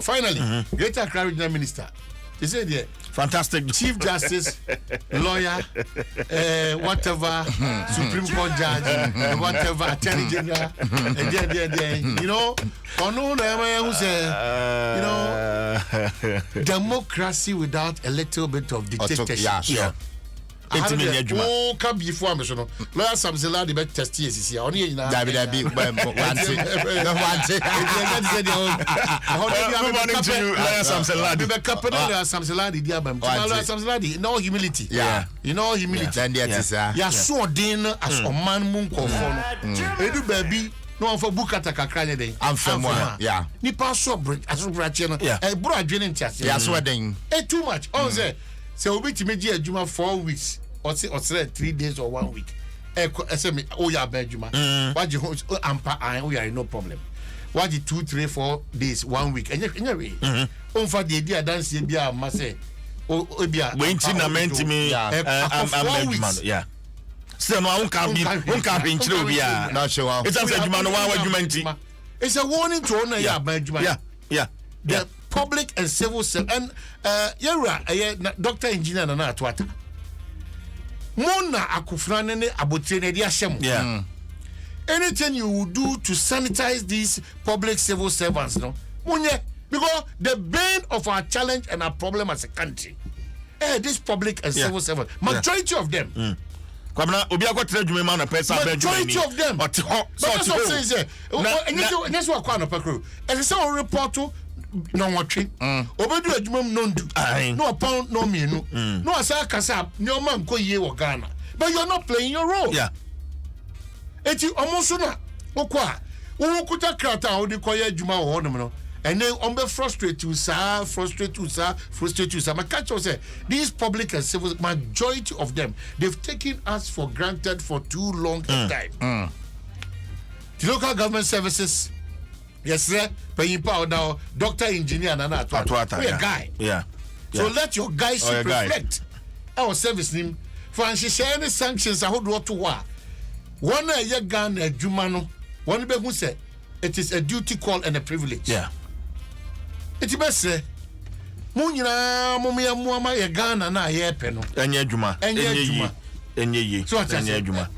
finally, Greater Accra Regional Minister. He said, yeah, fantastic Chief Justice, lawyer, whatever, Supreme Court judge, whatever, Attorney General, and then, you know, who say, you know, democracy without a little bit of dictatorship. Yeah, sure. Oh, come before me, so no. Lawyer Samsela the best test is here. Only in David, one morning to you, Lawyer Samsela. The capital Lawyer Samsela the diabam. Lawyer Samsela no humility. Yeah, you know humility. Then that is ya so den as a man munko for no. Edu baby. No for bukata kakra ne den. Amfemo, yeah. Nipa so bridge aso brache no. Bro adwene ntiase. Yeah, so den. Too much. On say obi ti meji adwuma 4 weeks or 3 days or 1 week. Say me o ya ba adwuma. Waji ho ampa an o ya no problem. Waji 2 3 4 days 1 week. Enya we. On fa de dia dance bia ma say o bia. We nti na menti me am adwuma. Yeah. Still no won can be nchire obi a. Na shewa. It's am adwuma no wa adwuma nti. It's a warning to ona ya ba adwuma. Yeah. The public and civil service and doctor engineer na atwata mona akufrane ne abotre ne dia hyem anything you will do to sanitize these public civil servants no munye because the bane of our challenge and our problem as a country this public and civil servants majority of them kwamna obi akotre dwuma ma na pesa ba dwuma majority of them but so say and so akwa no pakro and say on report to no watching obedu adwumam no ndu no pound no mienu no asa kasa no man ko ye wo Ghana but you're not playing your role eti omoso na okwa wo kuta krata o di koye adwuma wo no no and then on be frustrate you sir my catch say these public and civil majority of them they've taken us for granted for too long a time the local government services. Yes, sir. Paying power now, doctor, engineer, and Atwata. We're a guy. Yeah. So let your guys reflect our service name. For any sanctions, I hold what to war. One year gun a Jumano, one be who said it is a duty call and a privilege. Yeah. It's best say Munya Mumia Muama, a gun and I hear penal. Enya Juma. Enya Juma. So, Enya Juma.